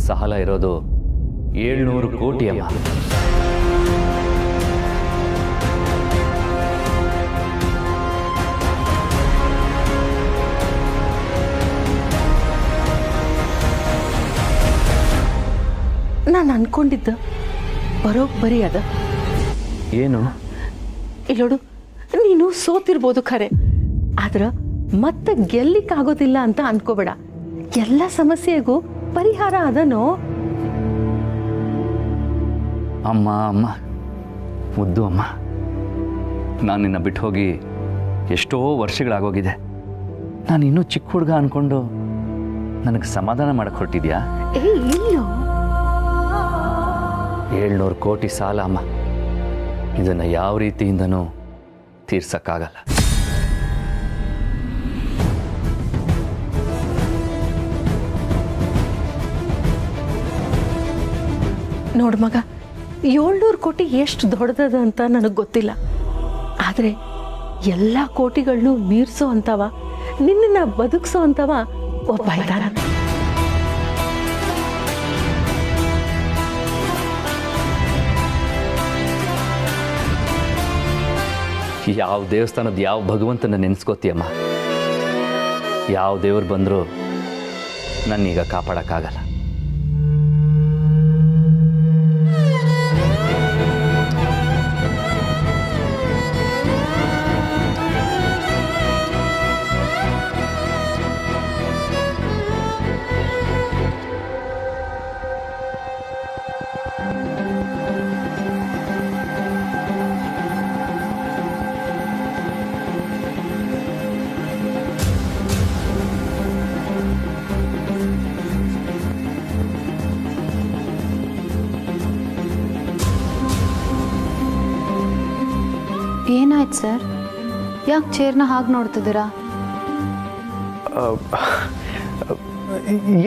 ಸಾಲ ಇರೋದು 700 ಕೋಟಿ ಅಮ್ಮ. ನಾನು ಅನ್ಕೊಂಡಿದ್ದ ಬರೋಬ್ಬರಿ ಅದ. ಏನು? ಇಲ್ಲೋಡು, ನೀನು ಸೋತಿರ್ಬೋದು ಖರೆ, ಆದ್ರೆ ಮತ್ತೆ ಗೆಲ್ಲಿಕ್ಕಾಗೋದಿಲ್ಲ ಅಂತ ಅನ್ಕೋಬೇಡ. ಎಲ್ಲ ಸಮಸ್ಯೆಗೂ ಪರಿಹಾರ ಅದನೋ. ಅಮ್ಮ ಅಮ್ಮ ಮುದ್ದು ಅಮ್ಮ, ನಾನು ನಿನ್ನ ಬಿಟ್ಟು ಹೋಗಿ ಎಷ್ಟೋ ವರ್ಷಗಳಾಗೋಗಿದೆ. ನಾನು ಇನ್ನೂ ಚಿಕ್ಕ ಹುಡುಗ ಅಂದ್ಕೊಂಡು ನನಗೆ ಸಮಾಧಾನ ಮಾಡಕ್ಕೆ ಹೊರಟಿದ್ಯಾ? ಇಲ್ಲೋ, 700 ಕೋಟಿ ಸಾಲ ಅಮ್ಮ, ಇದನ್ನು ಯಾವ ರೀತಿಯಿಂದನೂ ತೀರ್ಸಕ್ಕಾಗಲ್ಲ. ನೋಡು ಮಗ, 700 ಕೋಟಿ ಎಷ್ಟು ದೊಡ್ಡದ ಅಂತ ನನಗೆ ಗೊತ್ತಿಲ್ಲ, ಆದರೆ ಎಲ್ಲ ಕೋಟಿಗಳನ್ನೂ ಮೀರಿಸೋ ಅಂತವ, ನಿನ್ನನ್ನು ಬದುಕಿಸೋ ಅಂತವ ಒಬ್ಬ ಇದ್ದಾನ. ಯಾವ ದೇವಸ್ಥಾನದ ಯಾವ ಭಗವಂತನ ನೆನೆಸ್ಕೋತೀಯಮ್ಮ? ಯಾವ ದೇವ್ರು ಬಂದರೂ ನನ್ನೀಗ ಕಾಪಾಡೋಕ್ಕಾಗಲ್ಲ. ಏನಾಯ್ತು ಸರ್? ಯಾಕೆ ಚೇರ್ನ ಹಾಗೆ ನೋಡ್ತಿದ್ದೀರಾ?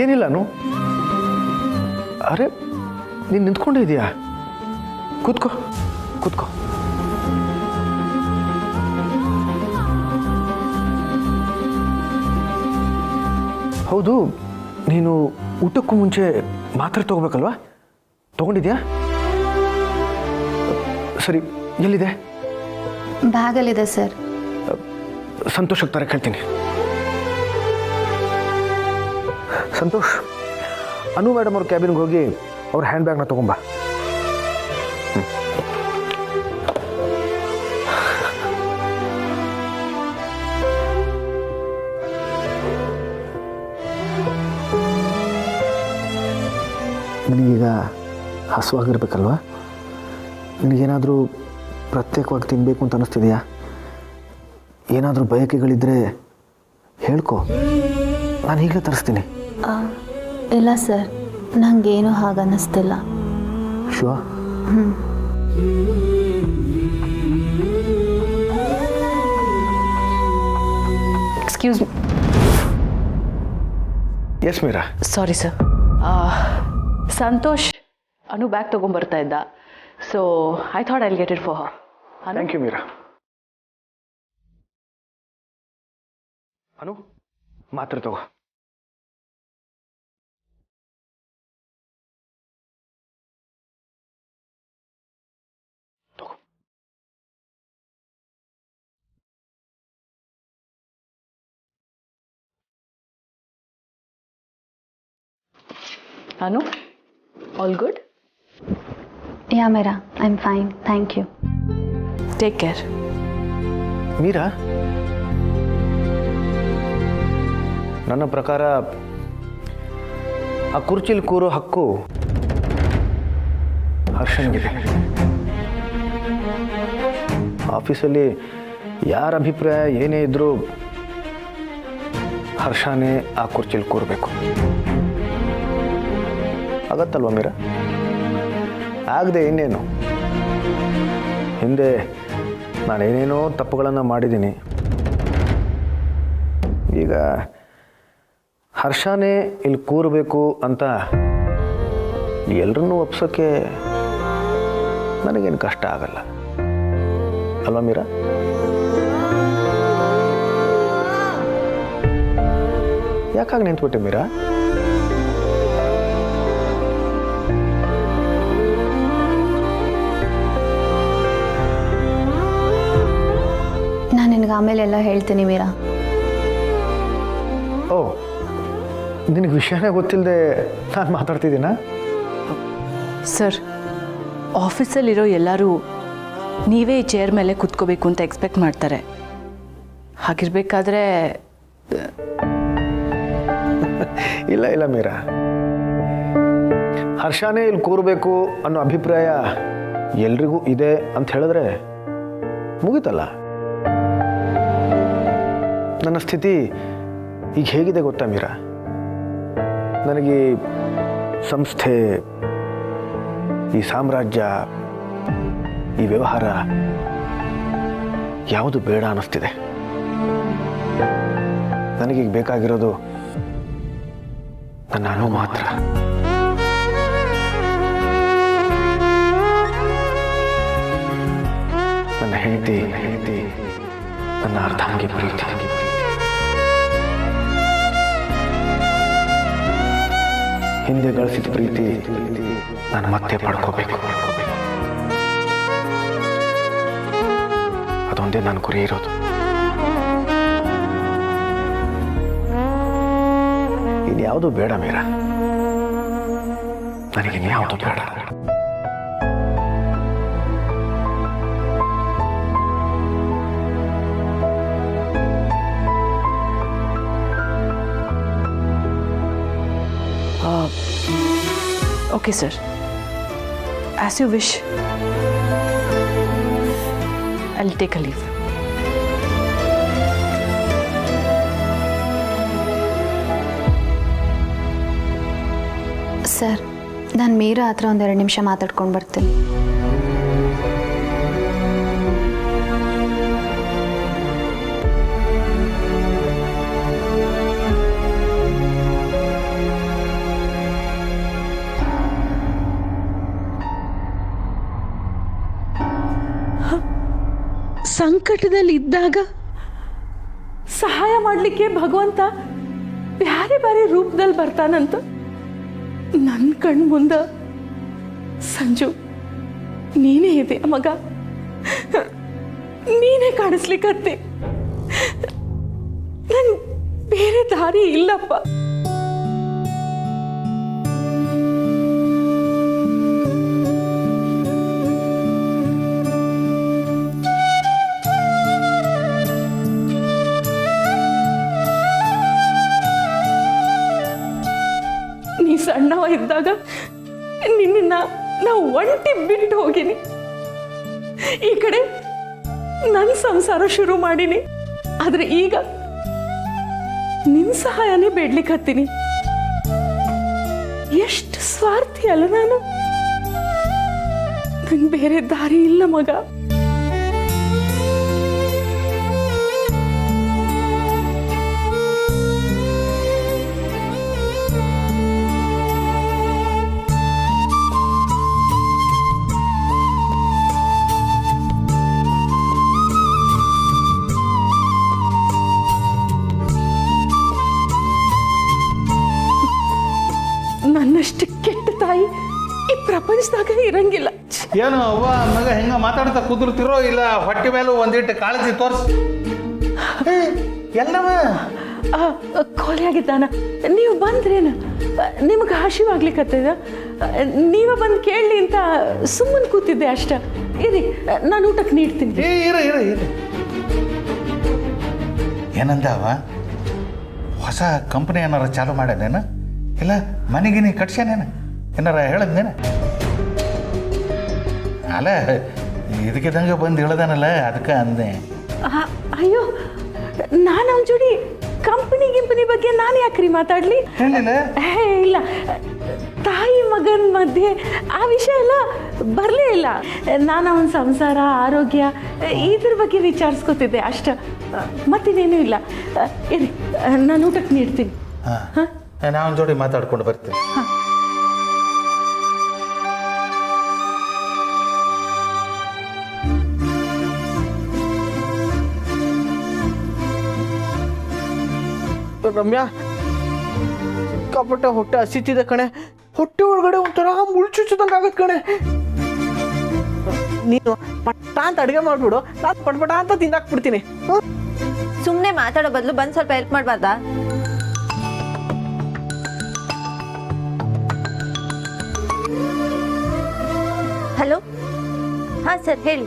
ಏನಿಲ್ಲನು. ಅರೆ, ನೀನು ನಿಂತ್ಕೊಂಡಿದೀಯಾ? ಕೂತ್ಕೋ ಕೂತ್ಕೋ. ಹೌದು, ನೀನು ಊಟಕ್ಕೂ ಮುಂಚೆ ಮಾತ್ರೆ ತಗೋಬೇಕಲ್ವಾ? ತಗೊಂಡಿದ್ಯಾ? ಸರಿ, ಎಲ್ಲಿದೆ? ಬ್ಯಾಗಲ್ಲಿದೆ ಸರ್. ಸಂತೋಷಕ್ಕೆ ತರ ಕೇಳ್ತೀನಿ. ಸಂತೋಷ್, ಅನು ಮೇಡಮ್ ಅವ್ರ ಕ್ಯಾಬಿನ್ಗೆ ಹೋಗಿ ಅವ್ರ ಹ್ಯಾಂಡ್ ಬ್ಯಾಗ್ನ ತಗೊಂಬ. ನಿನಗೀಗ ಹಸುವಾಗಿರ್ಬೇಕಲ್ವಾ? ನಿನಗೇನಾದರೂ ಪ್ರತ್ಯೇಕವಾಗಿ ತಿನ್ನಬೇಕು ಅಂತ ಅನ್ನಿಸ್ತಿದೆಯಾ? ಏನಾದರೂ ಬಯಕೆಗಳಿದ್ದರೆ ಹೇಳ್ಕೊ, ನಾನು ಈಗಲೇ ತರಿಸ್ತೀನಿ. ಇಲ್ಲ ಸರ್, ನನಗೇನು ಹಾಗೆ ಅನ್ನಿಸ್ತಿಲ್ಲ. ಶೋ? Excuse me. Yes Meera. Sorry sir, Santosh Anu bag ತೊಗೊಂಬರ್ತಾ ಇದ್ದ, so I thought I'll get it for her. Thank you Meera. Anu, ಮಾತ್ರೆ ತಗೋ. Anu, all good? Yeah Meera, I am fine, thank you. Take care. Meera, ನನ್ನ ಪ್ರಕಾರ ಆ ಕುರ್ಚಿಲಿ ಕೂರೋ ಹಕ್ಕು ಹರ್ಷನಿಗಿದೆ. ಆಫೀಸಲ್ಲಿ ಯಾರ ಅಭಿಪ್ರಾಯ ಏನೇ ಇದ್ರೂ ಹರ್ಷನೇ ಆ ಕುರ್ಚಿಲಿ ಕೂರಬೇಕು. ಆಗತ್ತಲ್ವ ಮೀರಾ? ಆಗದೆ ಇನ್ನೇನು? ಹಿಂದೆ ನಾನೇನೇನೋ ತಪ್ಪುಗಳನ್ನು ಮಾಡಿದ್ದೀನಿ. ಈಗ ಹರ್ಷನೇ ಇಲ್ಲಿ ಕೂರಬೇಕು ಅಂತ ಎಲ್ಲರನ್ನೂ ಒಪ್ಸೋಕ್ಕೆ ನನಗೇನು ಕಷ್ಟ ಆಗಲ್ಲ ಅಲ್ವಾ ಮೀರಾ? ಯಾಕಾಗಿ ನಿಂತ್ಬಿಟ್ಟೆ ಮೀರಾ? ನಿಮಗೆ ಆಮೇಲೆ ಎಲ್ಲ ಹೇಳ್ತೀನಿ ಮೀರಾ. ಓ, ನಿನಗೆ ವಿಷಯನೇ ಗೊತ್ತಿಲ್ಲದೆ ನಾನು ಮಾತಾಡ್ತಿದ್ದೀನಾ? ಸರ್, ಆಫೀಸಲ್ಲಿರೋ ಎಲ್ಲರೂ ನೀವೇ ಈ ಚೇರ್ ಮೇಲೆ ಕೂತ್ಕೋಬೇಕು ಅಂತ ಎಕ್ಸ್ಪೆಕ್ಟ್ ಮಾಡ್ತಾರೆ. ಹಾಗಿರ್ಬೇಕಾದ್ರೆ ಇಲ್ಲ ಇಲ್ಲ ಮೀರಾ, ಹರ್ಷನೇ ಇಲ್ಲಿ ಕೂರಬೇಕು ಅನ್ನೋ ಅಭಿಪ್ರಾಯ ಎಲ್ರಿಗೂ ಇದೆ ಅಂತ ಹೇಳಿದ್ರೆ ಮುಗೀತಲ್ಲ. ನನ್ನ ಸ್ಥಿತಿ ಈಗ ಹೇಗಿದೆ ಗೊತ್ತಾ ಮೀರಾ? ನನಗೆ ಸಂಸ್ಥೆ, ಈ ಸಾಮ್ರಾಜ್ಯ, ಈ ವ್ಯವಹಾರ ಯಾವುದು ಬೇಡ ಅನ್ನಿಸ್ತಿದೆ. ನನಗೀಗ ಬೇಕಾಗಿರೋದು ನನ್ನ ಅನು ಮಾತ್ರ. ನನ್ನ ಹೆಂಡತಿ, ನನ್ನ ಅರ್ಧಾಂಗಿ ಪ್ರೀತಿ. ಹಿಂದೆ ಗಳಿಸಿದ ಪ್ರೀತಿ ನಾನು ಮತ್ತೆ ಪಡ್ಕೋಬೇಕು. ಅದೊಂದೇ ನನ್ನ ಗುರಿ ಇರೋದು. ಇನ್ಯಾವುದು ಬೇಡ ಮೀರಾ, ನನಗಿನ್ಯಾವುದು ಬೇಡ. Okay sir, as you wish. I will take a leave. Sir, ನಾನು ಮೀರಾ ಹತ್ರ ಒಂದೆರಡು ನಿಮಿಷ ಮಾತಾಡ್ಕೊಂಡು ಬರ್ತೀನಿ. ಸಂಕಟದಲ್ಲಿ ಇದ್ದಾಗ ಸಹಾಯ ಮಾಡಲಿಕ್ಕೆ ಭಗವಂತ ಬ್ಯಾರೆ ಬ್ಯಾರೆ ರೂಪದಲ್ಲಿ ಬರ್ತಾನಂತ ನನ್ನ ಕಣ್ ಮುಂದ ಸಂಜು ನೀನೇ ಇದೆ ಮಗ, ನೀನೇ ಕಾಣಿಸ್ಲಿಕ್ಕತ್ತೆ. ನನ್ ಬೇರೆ ದಾರಿ ಇಲ್ಲಪ್ಪ. ನೀ ಸಣ್ಣವ ಇದ್ದಾಗ ನಿನ್ನ ನಾವು ಒಂಟಿ ಬಿಟ್ಟು ಹೋಗಿನಿ. ಈ ಕಡೆ ನನ್ನ ಸಂಸಾರ ಶುರು ಮಾಡೀನಿ. ಆದ್ರೆ ಈಗ ನಿನ್ ಸಹಾಯನೇ ಬೇಡ್ಲಿಕ್ಕೆ ಹತ್ತೀನಿ. ಎಷ್ಟು ಸ್ವಾರ್ಥಿ ಅಲ್ಲ ನಾನು. ನಂಗೆ ಬೇರೆ ದಾರಿ ಇಲ್ಲ ಮಗ. ನನ್ನಷ್ಟು ಕೆಟ್ಟ ತಾಯಿ ಈ ಪ್ರಪಂಚದಾಗ ಇರಂಗಿಲ್ಲ. ಏನು ಅವ್ವ ಮಗ ಹೆಂಗ ಮಾತಾಡ್ತಾ ಕುದುರ್ತಿರೋ ಇಲ್ಲ ಹೊಟ್ಟೆ ಮೇಲೂ ಒಂದಿಟ್ಟು ಕಾಳಜಿ ತೋರಿಸಿ ಎಲ್ಲವ ಖಾಲಿಯಾಗಿದ್ದಾನ. ನೀವು ಬಂದ್ರೇನು? ನಿಮ್ಗೆ ಹಸಿವಾಗ್ಲಿಕ್ಕತ್ತದ? ನೀವ ಬಂದು ಕೇಳಲಿ ಅಂತ ಸುಮ್ಮನೆ ಕೂತಿದ್ದೆ ಅಷ್ಟ. ಇರಿ, ನಾನು ಊಟಕ್ಕೆ ನೀಡ್ತೀನಿ. ಇರು ಏನಂದವ? ಹೊಸ ಕಂಪ್ನಿ ಏನಾರ ಚಾಲು ಮಾಡ್ಯಾನೇನ? ಇಲ್ಲ ಮನೆಗಿನಿ ಕಟ್ಸ್ಯಾನೇನ? ಏನಾರ ಹೇಳದ್ನೇನ? ಅಲ್ಲ ಇದಕ್ಕಿದ್ದಂಗೆ ಬಂದು ಹೇಳ್ದಾನಲ್ಲ, ಅದಕ್ಕೆ ಅಂದೆ. ಅಯ್ಯೋ, ನಾನು ಅವನ ಜೋಡಿ ಕಂಪನಿ ಬಗ್ಗೆ ನಾನು ಯಾಕ್ರಿ ಮಾತಾಡ್ಲಿ? ಇಲ್ಲ, ತಾಯಿ ಮಗನ ಮಧ್ಯೆ ಆ ವಿಷಯ ಎಲ್ಲ ಬರಲೇ ಇಲ್ಲ. ನಾನು ಅವನ ಸಂಸಾರ, ಆರೋಗ್ಯ ಇದ್ರ ಬಗ್ಗೆ ವಿಚಾರಿಸ್ಕೊತಿದ್ದೆ ಅಷ್ಟ, ಮತ್ತಿನ್ನೇನೂ ಇಲ್ಲ. ಇರಿ, ನಾನು ಊಟಕ್ಕೆ ನೀಡ್ತೀನಿ. ನಾನು ಜೋಡಿ ಮಾತಾಡ್ಕೊಂಡು ಬರ್ತೀನಿ. ರಮ್ಯಾ, ಸಿಕ್ಕಾಪಟ್ಟೆ ಹೊಟ್ಟೆ ಹಸಿತಿದೆ ಕಣೆ. ಹೊಟ್ಟೆ ಒಳಗಡೆ ಒಂಥರ ಮುಳ್ಚುಚ್ಚದಂಗೆ ಆಗತ್ತೆ ಕಣೆ. ನೀನು ಪಟ್ಟ ಅಂತ ಅಡುಗೆ ಮಾಡಿಬಿಡು, ನಾನು ಪಟ್ಪಟ ಅಂತ ತಿಂದಾಕ್ಬಿಡ್ತೀನಿ. ಸುಮ್ಮನೆ ಮಾತಾಡೋ ಬದಲು ಬಂದು ಸ್ವಲ್ಪ ಹೆಲ್ಪ್ ಮಾಡಬಾರ್ದಾ? ಹಲೋ, ಹಾಂ ಸರ್ ಹೇಳಿ.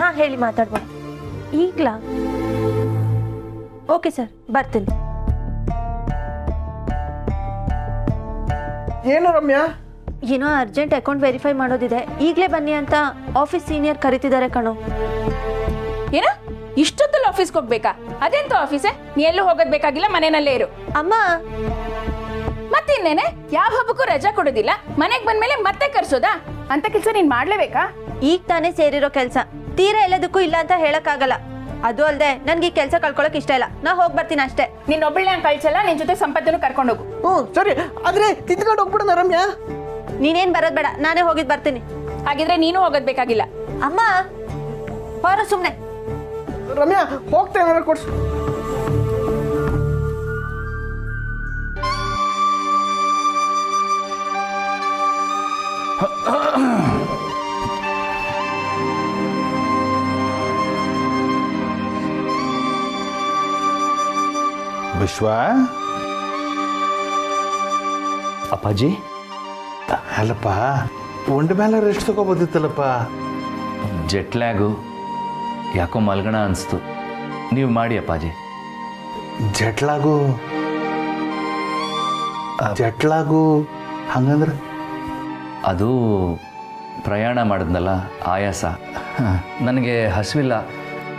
ಹಾಂ ಹೇಳಿ, ಮಾತಾಡ್ಬೋದು. ಈಗಲಾ? ಓಕೆ ಸರ್, ಬರ್ತೀನಿ. ಏನು ರಮ್ಯಾ? ಏನೋ ಅರ್ಜೆಂಟ್ ಅಕೌಂಟ್ ವೆರಿಫೈ ಮಾಡೋದಿದೆ, ಈಗಲೇ ಬನ್ನಿ ಅಂತ ಆಫೀಸ್ ಸೀನಿಯರ್ ಕರಿತಿದ್ದಾರೆ ಕಣೋ. ಏನ ಇಷ್ಟೊತ್ತಲ್ಲಿ ಆಫೀಸ್ಗೆ ಹೋಗ್ಬೇಕಾ? ಅದೆಂತ ಆಫೀಸೇ? ನೀ ಎಲ್ಲೂ ಹೋಗೋದ್ ಬೇಕಾಗಿಲ್ಲ, ಮನೆಯಲ್ಲೇ ಇರು. ಅಮ್ಮ ಮತ್ತಿನ್ನೇನೆ, ಯಾವ ಹಬ್ಬಕ್ಕೂ ರಜಾ ಕೊಡೋದಿಲ್ಲ, ಮನೆಗೆ ಬಂದ್ಮೇಲೆ ಮತ್ತೆ ಕರ್ಸೋದಾ? ಅಂತ ಕೆಲಸ ನೀನ್ ಮಾಡ್ಲೇಬೇಕಾ? ಈಗ ತಾನೇ ಸೇರಿರೋ ಕೆಲಸ, ತೀರಾ ಎಲ್ಲದಕ್ಕೂ ಇಲ್ಲ ಅಂತ ಹೇಳಕ್ಕಾಗಲ್ಲ. ಅದು ಅಲ್ಲದೆ ನನ್ಗೆ ಈ ಕೆಲಸ ಕಳ್ಕೊಳಕ್ ಇಷ್ಟ ಇಲ್ಲ, ನಾ ಹೋಗಿ ಬರ್ತೀನಿ ಅಷ್ಟೇ. ನಿನ್ ಒಬ್ಬಳನ್ನ ಕಳ್ಸಲ್ಲ, ನಿನ್ ಜೊತೆ ಸಂಪತ್ತನ್ನು ಕರ್ಕೊಂಡು ಹೋಗು. ಹ್ಞೂ ಸರಿ, ಆದ್ರೆ ತಿಂದ್ಕೊಂಡು ಹೋಗ್ಬಿಡೋಣ ರಮ್ಯಾ. ನೀನೇನ್ ಬರೋದ್ ಬೇಡ, ನಾನೇ ಹೋಗಿದ್ ಬರ್ತೀನಿ. ಹಾಗಿದ್ರೆ ನೀನು ಹೋಗೋದ್ ಬೇಕಾಗಿಲ್ಲ. ಅಮ್ಮ ಹೊರ ಸುಮ್ನೆ. ರಮ್ಯಾ ಹೋಗ್ತಾ ಏನಾರ ಕೊಡ್ಸು. ವಿಶ್ವ, ಅಪ್ಪಾಜಿ, ಅಲ್ಲಪ್ಪ ಒಂಡ ಮೇಲೆ ರೆಸ್ಟ್ ತಗೋಬೋದಿತ್ತಲ್ಲಪ್ಪ. ಜೆಟ್ಲ್ಯಾಗು, ಯಾಕೋ ಮಲ್ಗಣ ಅನಿಸ್ತು. ನೀವು ಮಾಡಿ ಅಪ್ಪಾಜಿ. ಜಟ್ಲಾಗು ಹಂಗಂದ್ರೆ? ಅದು ಪ್ರಯಾಣ ಮಾಡಿದ್ನಲ್ಲ, ಆಯಾಸ. ನನಗೆ ಹಸಿವಿಲ್ಲ,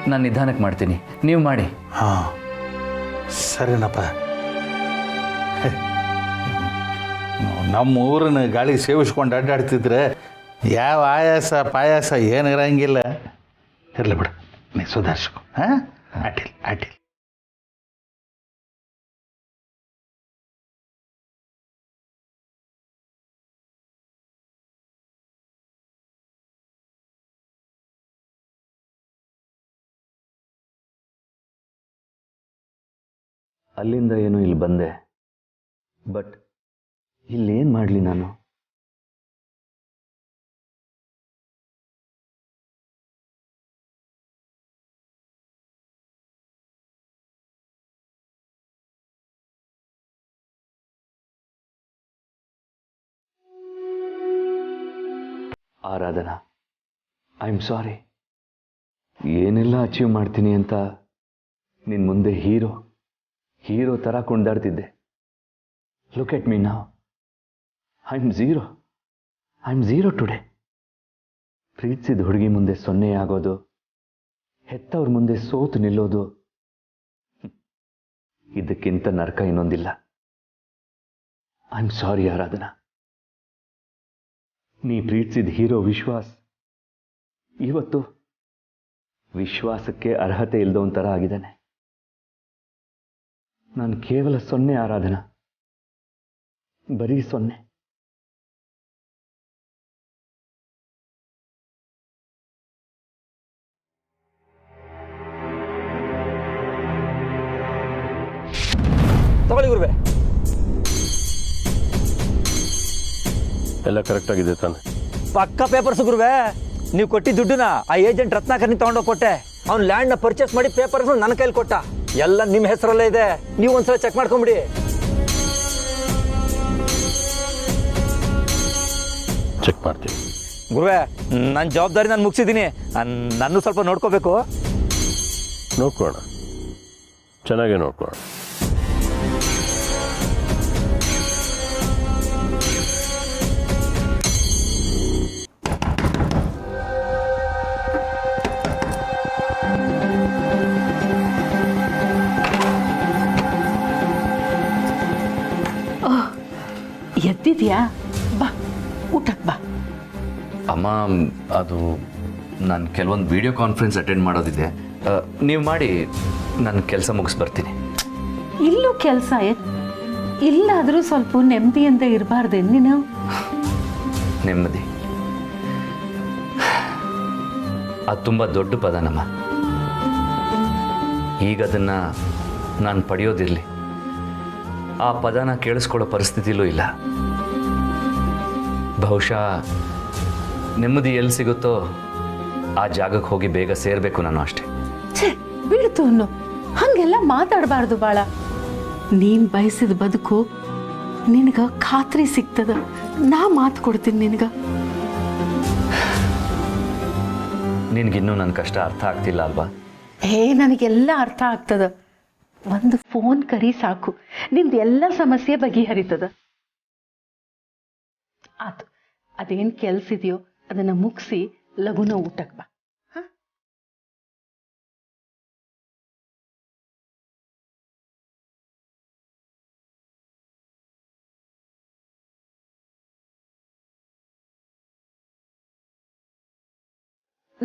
ನಾನು ನಿಧಾನಕ್ಕೆ ಮಾಡ್ತೀನಿ, ನೀವು ಮಾಡಿ. ಹಾಂ ಸರಿನಪ್ಪ. ನಮ್ಮ ಊರಿನ ಗಾಳಿ ಸೇವಿಸ್ಕೊಂಡು ಅಡ್ಡಾಡ್ತಿದ್ರೆ ಯಾವ ಆಯಾಸ ಪಾಯಾಸ ಏನು ಇರಂಗಿಲ್ಲ. ಇರಲಿ ಬಿಡು, ನೀ ಸುಧಾರಿಸ್ಕೊ. ಹಾಂ, ಅಡ್ಡಿಲ್ಲ. ಅಲ್ಲಿಂದ ಏನೋ ಇಲ್ಲಿ ಬಂದೆ, ಬಟ್ ಇಲ್ಲೇನು ಮಾಡಲಿ ನಾನು? Aradhana, I am sorry. ಏನೆಲ್ಲ ಅಚೀವ್ ಮಾಡ್ತೀನಿ ಅಂತ ನಿನ್ನ ಮುಂದೆ ಹೀರೋ ಥರ ಕುಣಿದಾಡ್ತಿದ್ದೆ. Look at me now. I am zero today. ಪ್ರೀತಿಸಿದ ಹುಡುಗಿ ಮುಂದೆ ಸೊನ್ನೆ ಆಗೋದು, ಹೆತ್ತವ್ರ ಮುಂದೆ ಸೋತು ನಿಲ್ಲೋದು, ಇದಕ್ಕಿಂತ ನರಕ ಇನ್ನೊಂದಿಲ್ಲ. ಐ ಆಮ್ ಸಾರಿ ಆರಾಧನಾ. ನೀ ಪ್ರೀತಿಸಿದ ಹೀರೋ ವಿಶ್ವಾಸ್ ಇವತ್ತು ವಿಶ್ವಾಸಕ್ಕೆ ಅರ್ಹತೆ ಇಲ್ದವನ್ ಥರ ಆಗಿದ್ದಾನೆ. ನಾನು ಕೇವಲ ಸೊನ್ನೆ ಆರಾಧನಾ, ಬರೀ ಸೊನ್ನೆ. ತಗೊಳ್ಳಿ ಗುರುವೆ. ಎಲ್ಲ ಕರೆಕ್ಟ್ ಆಗಿದೆ ತಾನೆ? ಪಕ್ಕ ಪೇಪರ್ಸ್ ಗುರುವೆ. ನೀವು ಕೊಟ್ಟಿದ್ದ ದುಡ್ಡನ್ನ ಆ ಏಜೆಂಟ್ ರತ್ನಾಕರ್ನಿ ತಗೊಂಡೋಗಿ ಕೊಟ್ಟೆ. ಅವ್ನು ಲ್ಯಾಂಡ್ನ ಪರ್ಚೇಸ್ ಮಾಡಿ ಪೇಪರ್ಸ್ ನನ್ನ ಕೈಲಿ ಕೊಟ್ಟ. ಎಲ್ಲ ನಿಮ್ಮ ಹೆಸರಲ್ಲೇ ಇದೆ, ನೀವು ಒಂದ್ಸಲ ಚೆಕ್ ಮಾಡ್ಕೊಂಬಿಡಿ. ಚೆಕ್ ಮಾಡ್ತೀನಿ ಗುರುವೆ. ನನ್ನ ಜವಾಬ್ದಾರಿ ನಾನು ಮುಗಿಸಿದ್ದೀನಿ, ನಾನು ಸ್ವಲ್ಪ ನೋಡ್ಕೋಬೇಕು. ನೋಡ್ಕೊಳ್ಳೋಣ, ಚೆನ್ನಾಗೇ ನೋಡ್ಕೊಳ್ಳೋಣ. ಎದ್ದಿದ್ಯಾ? ಬಾ, ಊಟಕ್ಕೆ ಬಾ. ಅಮ್ಮ, ಅದು ನಾನು ಕೆಲವೊಂದು ವಿಡಿಯೋ ಕಾನ್ಫರೆನ್ಸ್ ಅಟೆಂಡ್ ಮಾಡೋದಿದೆ. ನೀವು ಮಾಡಿ, ನಾನು ಕೆಲಸ ಮುಗಿಸ್ಬರ್ತೀನಿ. ಇಲ್ಲೂ ಕೆಲಸ ಇಲ್ಲಾದರೂ ಸ್ವಲ್ಪ ನೆಮ್ಮದಿಯಿಂದ ಇರಬಾರ್ದೆ ನೀನು? ನೆಮ್ಮದಿ ಅದು ತುಂಬ ದೊಡ್ಡ ಪದನಮ್ಮ. ಈಗ ಅದನ್ನು ನಾನು ಪಡೆಯೋದಿರಲಿ, ಆ ಪದನ ಕೇಳಿಸ್ಕೊಳ್ಳೋ ಪರಿಸ್ಥಿತಿಲೂ ಇಲ್ಲ. ಬಹುಶಃ ನೆಮ್ಮದಿ ಎಲ್ಲಿ ಸಿಗುತ್ತೋ ಆ ಜಾಗಕ್ಕೆ ಹೋಗಿ ಬೇಗ ಸೇರಬೇಕು ನಾನು ಅಷ್ಟೇ. ಬೀಳ್ತು ಅನ್ನೋ ಹಂಗೆಲ್ಲ ಮಾತಾಡಬಾರ್ದು ಬಾಳ. ನೀನ್ ಬಯಸಿದ ಬದುಕು ನಿನಗ ಖಾತ್ರಿ ಸಿಗ್ತದ. ನಾ ಮಾತು ಕೊಡ್ತೀನಿ ನಿನಗ. ನಿನಗಿನ್ನೂ ನನ್ನ ಕಷ್ಟ ಅರ್ಥ ಆಗ್ತಿಲ್ಲ ಅಲ್ವಾ? ನನಗೆಲ್ಲ ಅರ್ಥ ಆಗ್ತದ. ಒಂದು ಫೋನ್ ಕರಿ ಸಾಕು, ನಿಂದು ಎಲ್ಲ ಸಮಸ್ಯೆ ಬಗೆಹರಿತದ. ಆತು, ಅದೇನ್ ಕೆಲ್ಸ ಇದೆಯೋ ಅದನ್ನ ಮುಗಿಸಿ ಲಗುನ ಊಟಕ್ಕೆ ಬಾ.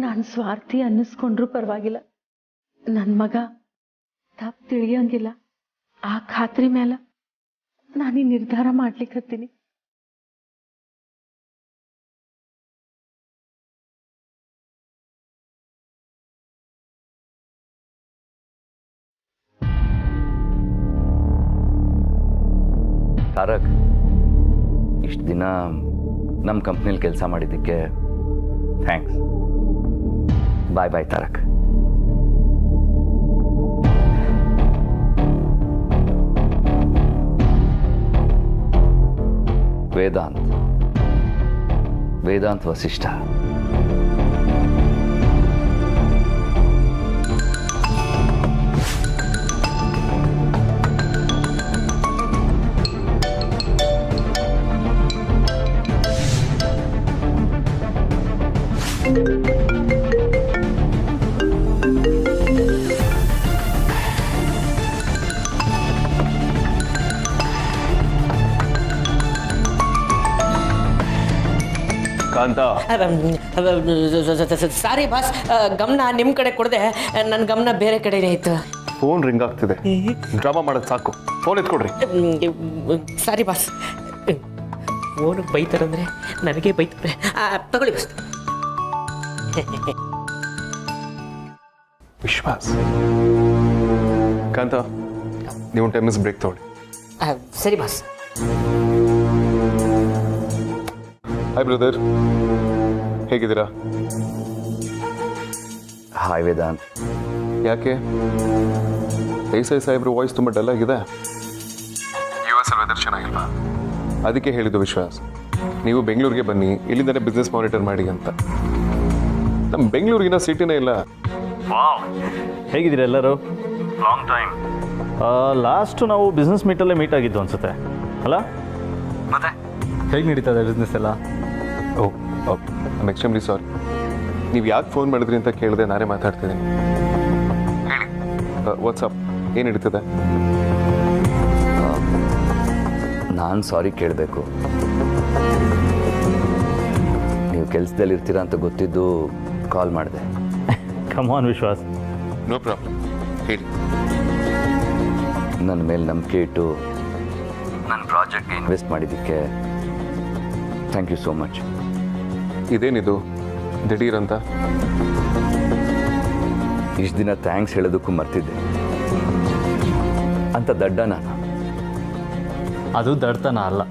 ನಾನು ಸ್ವಾರ್ಥಿ ಅನ್ನಿಸ್ಕೊಂಡ್ರೂ ಪರವಾಗಿಲ್ಲ, ನನ್ನ ಮಗ ತಪ್ಪು ತಿಳಿಯಂಗಿಲ್ಲ. ಆ ಖಾತ್ರಿ ಮೇಲೆ ನಾನು ನಿರ್ಧಾರ ಮಾಡ್ಲಿಕ್ಕತ್ತೀನಿ. ತಾರಕ್, ಇಷ್ಟು ದಿನ ನಮ್ಮ ಕಂಪ್ನಿಲಿ ಕೆಲಸ ಮಾಡಿದ್ದಕ್ಕೆ ಥ್ಯಾಂಕ್ಸ್. ಬಾಯ್ ಬಾಯ್ ತಾರಕ್. ವೇದಾಂತ್ ವಸಿಷ್ಠ. ಕಾಂತ, ಸಾರಿ ಬಾಸ್, ಗಮನ ನಿಮ್ಮ ಕಡೆ ಕೊಡದೆ ನನ್ನ ಗಮನ ಬೇರೆ ಕಡೆನೇ ಇತ್ತು. ಫೋನ್ ರಿಂಗ್ ಆಗ್ತಿದೆ, ಡ್ರಾಮಾ ಮಾಡೋದು ಸಾಕು. ಫೋನ್ ಎತ್ಕೊಡ್ರಿ. ಸಾರಿ ಬಾಸ್, ಫೋನ್ ಬೈತಾರಂದ್ರೆ ನನಗೆ ಬೈತಾರೆ. ತಗೊಳ್ಳಿ ಬಾಸ್. ವಿಶ್ವಾಸ್, ಕಾಂತ, ನೀವು 10 minutes ಬ್ರೇಕ್ ತಗೊಳ್ಳಿ. ಸರಿ ಬಾಸ್. ಹಾಯ್ ಬ್ರದರ್, ಹೇಗಿದ್ದೀರಾ? ಹಾಯ್ ವೇದಾಂತ್. ಯಾಕೆ ದೇಸಾಯಿ ಸಾಹೇಬ್ರ ವಾಯ್ಸ್ ತುಂಬ ಡಲ್ ಆಗಿದೆ? US ವೆದರ್ ಚೆನ್ನಾಗಿಲ್ವಾ? ಅದಕ್ಕೆ ಹೇಳಿದ್ದು ವಿಶ್ವಾಸ್, ನೀವು ಬೆಂಗಳೂರಿಗೆ ಬನ್ನಿ, ಇಲ್ಲಿಂದನೇ ಬಿಸ್ನೆಸ್ ಮಾನಿಟರ್ ಮಾಡಿ ಅಂತ. ನಮ್ಮ ಬೆಂಗಳೂರಿಗಿನ ಸಿಟಿನೇ ಇಲ್ಲ. ಹೇಗಿದ್ದೀರಾ ಎಲ್ಲರೂ? Long time. ಲಾಸ್ಟು ನಾವು ಬಿಸ್ನೆಸ್ ಮೀಟಲ್ಲೇ ಮೀಟ್ ಆಗಿದ್ದು ಅನ್ಸುತ್ತೆ ಅಲ್ಲ? ಮತ್ತೆ ಹೇಗೆ ನಡೀತದೆ ಬಿಸ್ನೆಸ್ ಎಲ್ಲ? I'm extremely sorry. ನೀವು ಯಾಕೆ ಫೋನ್ ಮಾಡಿದ್ರಿ ಅಂತ ಕೇಳಿದೆ, ನಾನೇ ಮಾತಾಡ್ತಿದ್ದೀನಿ. ಹೇಳಿ, ವಾಟ್ಸಪ್ ಏನು ನಡೀತದೆ? ನಾನು ಸಾರಿ ಕೇಳಬೇಕು. ನೀವು ಕೆಲಸದಲ್ಲಿ ಇರ್ತೀರಾ ಅಂತ ಗೊತ್ತಿದ್ದು ಕಾಲ್ ಮಾಡಿದೆ. Come on Vishwas. No problem, ಹೇಳಿ. ನನ್ನ ಮೇಲೆ ನಂಬಿಕೆ ಇಟ್ಟು ನನ್ನ ಪ್ರಾಜೆಕ್ಟ್ಗೆ ಇನ್ವೆಸ್ಟ್ ಮಾಡಿದ್ದಕ್ಕೆ ಥ್ಯಾಂಕ್ ಯು ಸೋ ಮಚ್. ಇದೇನಿದು ದಿಢೀರ್ ಅಂತ? ಇಷ್ಟು ದಿನ ಥ್ಯಾಂಕ್ಸ್ ಹೇಳೋದಕ್ಕೂ ಮರ್ತಿದ್ದೆ. ಅಂತ ದಡ್ಡ ನಾನು? ಅದು ದಡ್ತನ ಅಲ್ಲ,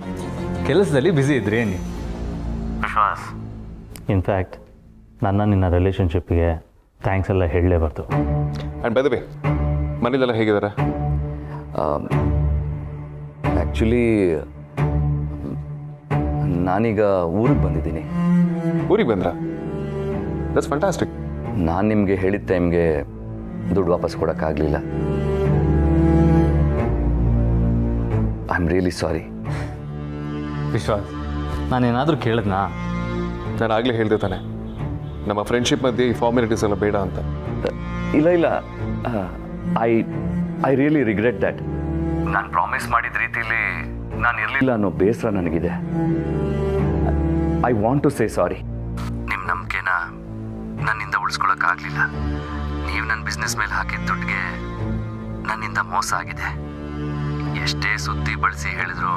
ಕೆಲಸದಲ್ಲಿ ಬ್ಯುಸಿ ಇದ್ರಿ ಏನಿ ವಿಶ್ವಾಸ್. ಇನ್ಫ್ಯಾಕ್ಟ್ ನಿನ್ನ ರಿಲೇಷನ್ಶಿಪ್ಗೆ ಥ್ಯಾಂಕ್ಸ್ ಎಲ್ಲ ಹೇಳಲೇಬಾರ್ದು. ಆ್ಯಂಡ್ ಬೈ ದ ವೇ, ಮನೇಲೆಲ್ಲ ಹೇಗಿದ್ದಾರೆ? ಆ್ಯಕ್ಚುಲಿ ನಾನೀಗ ಊರಿಗೆ ಬಂದಿದ್ದೀನಿ. ಊರಿಗೆ ಬಂದ್ರಾ? That's fantastic. ನಾನು ನಿಮಗೆ ಹೇಳಿದ ಟೈಮ್ಗೆ ದುಡ್ಡು ವಾಪಸ್ ಕೊಡೋಕ್ಕಾಗಲಿಲ್ಲ. I am really sorry. ವಿಶ್ವಾಸ್, ನಾನೇನಾದರೂ ಕೇಳಿದ್ನಾ? ನಾನು ಆಗಲೇ ಹೇಳಿದೆ ತಾನೆ, ನಮ್ಮ ಫ್ರೆಂಡ್ಶಿಪ್ ಮಧ್ಯೆ ಈ ಫಾರ್ಮಾಲಿಟೀಸ್ ಎಲ್ಲ ಬೇಡ ಅಂತ. ಇಲ್ಲ, ಐ ರಿಯಲಿ ರಿಗ್ರೆಟ್ ದ್ಯಾಟ್. ನಾನು ಪ್ರಾಮಿಸ್ ಮಾಡಿದ ರೀತಿಯಲ್ಲಿ ನಾನು ಇರಲಿಲ್ಲ ಅನ್ನೋ ಬೇಸರ ನನಗಿದೆ. ಐ ವಾಂಟ್ ಟು ಸೇ ಸಾರಿ. ನಿಮ್ಮ ನಂಬಿಕೆನ ನನ್ನಿಂದ ಉಳಿಸ್ಕೊಳ್ಳೋಕ್ಕಾಗಲಿಲ್ಲ. ನೀವು ನನ್ನ ಬಿಸ್ನೆಸ್ ಮೇಲೆ ಹಾಕಿದ ದುಡ್ಡಿಗೆ ನನ್ನಿಂದ ಮೋಸ ಆಗಿದೆ. ಎಷ್ಟೇ ಸುದ್ದಿ ಬಳಸಿ ಹೇಳಿದ್ರು